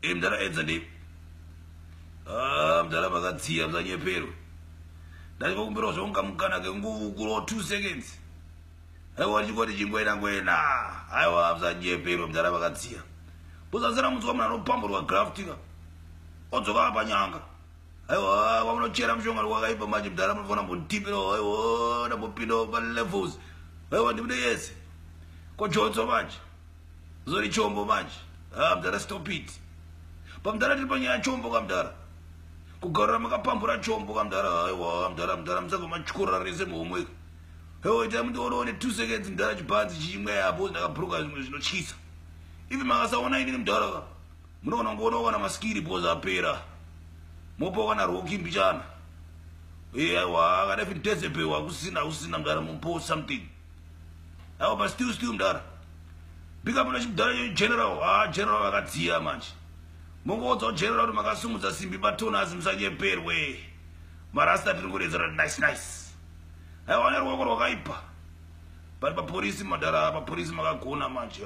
Mdara edza ndi. Mdara vakatsiya mzanyepero. Ndachikumbira zvonga mukana kengukulo 2 seconds. Aiwa chikoti chingwena. Aiwa mzanyepero mdara vakatsiya. Buzazira mudzwa mwana anopamburwa graftinga. Odzoka apa nyanga. Aiwa wamunochera mushongano wakaipa manje mdara munofana mbotipiro. Aiwa ndambopinda pa levels. Aiwa ndimune yese. Kochotso manje. Zori chombo manje. Mdara stop it. Pamdara tiri panyaya chombo kamdara. Kugarura makapambura chombo kamdara. Aiwa mdara msako machukurira rese muhomweka. Aiwa ita mundione 2 seconds mdara chipanzi chimwe apo ndakabhuruka zvimwe zvinochisa. Ivi makasaona ini mdara. Munoona ngoona maskiri poza apera. Mopo kana roki mbichana. Aiwa kana if dezepewa kusina mdara mumpo something. Aiwa but still mdara. Bika muna chimdara general. General vakatsiya manje. Mongodza general makasumudza simbi patona azimsanyeperwe. Marasta tiringoredzera nice. Aiwa neruoko rwakaipa. Pari papolisi madara papolisi makagona manje.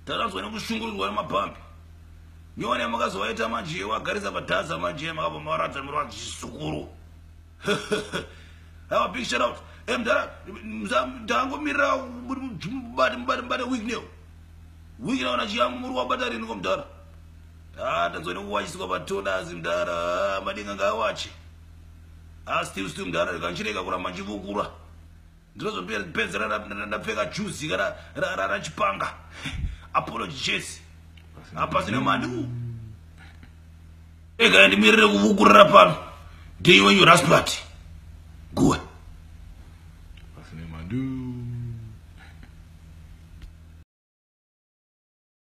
Taranzwa nekushungurudzwa nemabhambi. Nyone makazowaita manje wagarisa padhaza manje makabva mawaradza murwadzi chisukuru. Aiwa big shout out. Mdara ndangomirira mbate week now. Week now nachiyangu muri wabata rini komdara. Tanzwa nekuwachiswa patona azimdara. Madinga ngawache. Still mdara kanchireka kuramba nchivukura. Ndinozopedzera ndapfeka juzi rachipanga. Apology chase. Apasine mandi. Ega ndimirire kuvukurira pano. Ndiyo wenyu Raspat. Guwe.